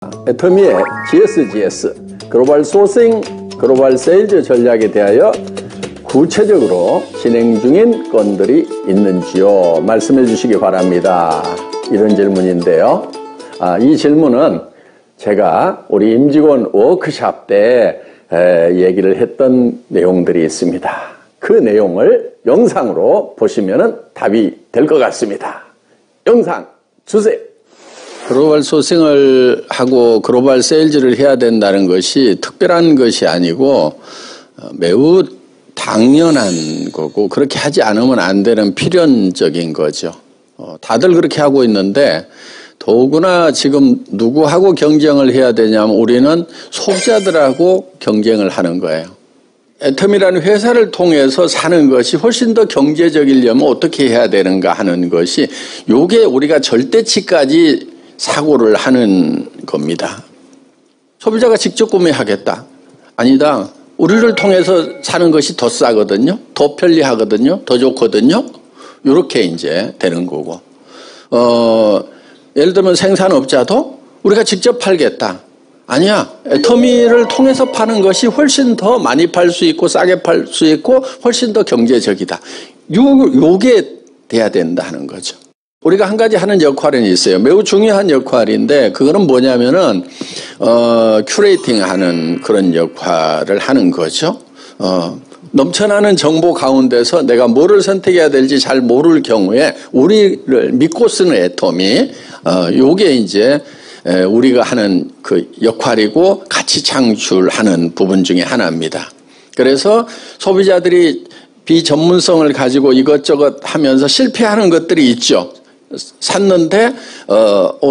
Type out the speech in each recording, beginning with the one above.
애터미의 GSGS 글로벌 소싱, 글로벌 세일즈 전략에 대하여 구체적으로 진행 중인 건들이 있는지요? 말씀해 주시기 바랍니다. 이런 질문인데요. 이 질문은 제가 우리 임직원 워크샵 때 얘기를 했던 내용들이 있습니다. 그 내용을 영상으로 보시면 답이 될 것 같습니다. 영상 주세요. 글로벌 소싱을 하고 글로벌 세일즈를 해야 된다는 것이 특별한 것이 아니고 매우 당연한 거고, 그렇게 하지 않으면 안 되는 필연적인 거죠. 다들 그렇게 하고 있는데, 더구나 지금 누구하고 경쟁을 해야 되냐면 우리는 소비자들하고 경쟁을 하는 거예요. 애터미라는 회사를 통해서 사는 것이 훨씬 더 경제적이려면 어떻게 해야 되는가 하는 것이, 요게 우리가 절대치까지 사고를 하는 겁니다. 소비자가 직접 구매하겠다. 아니다. 우리를 통해서 사는 것이 더 싸거든요. 더 편리하거든요. 더 좋거든요. 이렇게 이제 되는 거고. 예를 들면 생산업자도 우리가 직접 팔겠다. 아니야. 애터미를 통해서 파는 것이 훨씬 더 많이 팔 수 있고 싸게 팔 수 있고 훨씬 더 경제적이다. 요게 돼야 된다는 거죠. 우리가 한 가지 하는 역할은 있어요. 매우 중요한 역할인데, 그거는 뭐냐면은 큐레이팅 하는 그런 역할을 하는 거죠. 넘쳐나는 정보 가운데서 내가 뭐를 선택해야 될지 잘 모를 경우에 우리를 믿고 쓰는 애터미, 요게 이제 우리가 하는 그 역할이고 가치 창출하는 부분 중에 하나입니다. 그래서 소비자들이 비전문성을 가지고 이것저것 하면서 실패하는 것들이 있죠. 샀는데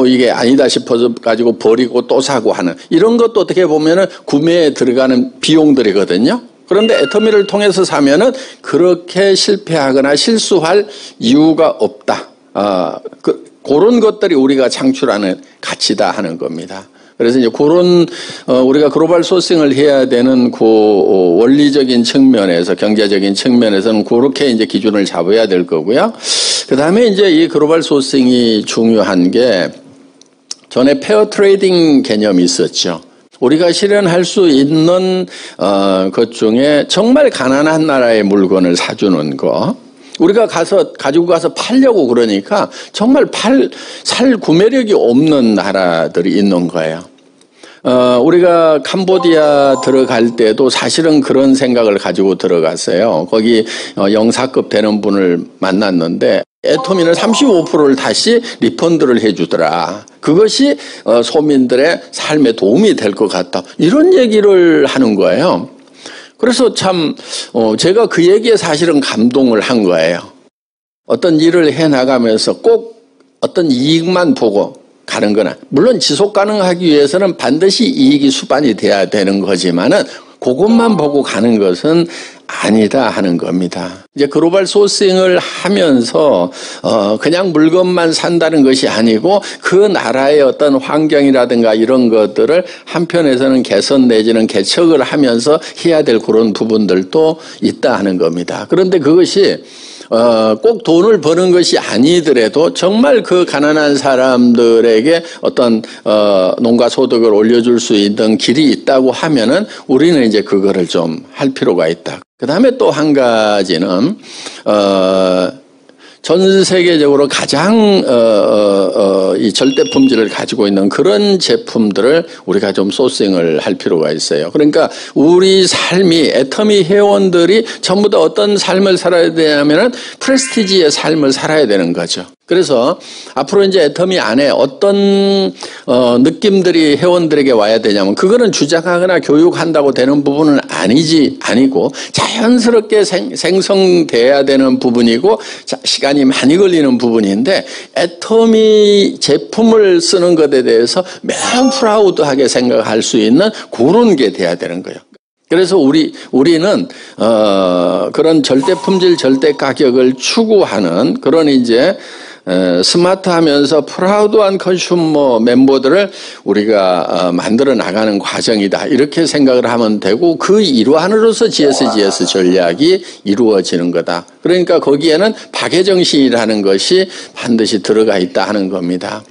이게 아니다 싶어서 가지고 버리고 또 사고 하는, 이런 것도 어떻게 보면은 구매에 들어가는 비용들이거든요. 그런데 애터미를 통해서 사면은 그렇게 실패하거나 실수할 이유가 없다. 그런 것들이 우리가 창출하는 가치다 하는 겁니다. 그래서 이제 그런 우리가 글로벌 소싱을 해야 되는 그 원리적인 측면에서, 경제적인 측면에서는 그렇게 이제 기준을 잡아야 될 거고요. 그 다음에 이제 이 글로벌 소싱이 중요한 게, 전에 페어 트레이딩 개념이 있었죠. 우리가 실현할 수 있는 것 중에 정말 가난한 나라의 물건을 사주는 거, 우리가 가지고 가서 팔려고 그러니까 정말 살 구매력이 없는 나라들이 있는 거예요. 우리가 캄보디아 들어갈 때도 사실은 그런 생각을 가지고 들어갔어요. 거기 영사급 되는 분을 만났는데 애터미는 35%를 다시 리펀드를 해주더라. 그것이 소민들의 삶에 도움이 될 것 같다. 이런 얘기를 하는 거예요. 그래서 참 제가 그 얘기에 사실은 감동을 한 거예요. 어떤 일을 해나가면서 꼭 어떤 이익만 보고 가는 거나, 물론 지속 가능하기 위해서는 반드시 이익이 수반이 돼야 되는 거지만은 그것만 보고 가는 것은 아니다 하는 겁니다. 이제 글로벌 소싱을 하면서 그냥 물건만 산다는 것이 아니고 그 나라의 어떤 환경이라든가 이런 것들을 한편에서는 개선 내지는 개척을 하면서 해야 될 그런 부분들도 있다 하는 겁니다. 그런데 그것이 꼭 돈을 버는 것이 아니더라도 정말 그 가난한 사람들에게 어떤 농가 소득을 올려줄 수 있는 길이 있다고 하면은 우리는 이제 그거를 좀 할 필요가 있다. 그 다음에 또 한 가지는 전 세계적으로 가장 이 절대 품질을 가지고 있는 그런 제품들을 우리가 좀 소싱을 할 필요가 있어요. 그러니까 우리 삶이, 애터미 회원들이 전부 다 어떤 삶을 살아야 되냐면은 프레스티지의 삶을 살아야 되는 거죠. 그래서 앞으로 이제 애터미 안에 어떤 느낌들이 회원들에게 와야 되냐면, 그거는 주장하거나 교육한다고 되는 부분은 아니고 자연스럽게 생성돼야 되는 부분이고 시간이 많이 걸리는 부분인데, 애터미 제품을 쓰는 것에 대해서 매우 프라우드하게 생각할 수 있는 그런 게 돼야 되는 거예요. 그래서 우리는 그런 절대 품질, 절대 가격을 추구하는 그런 이제 스마트하면서 프라우드한 컨슈머 멤버들을 우리가 만들어 나가는 과정이다, 이렇게 생각을 하면 되고, 그 일환으로서 GSGS 전략이 이루어지는 거다. 그러니까 거기에는 박애정신이라는 것이 반드시 들어가 있다 하는 겁니다.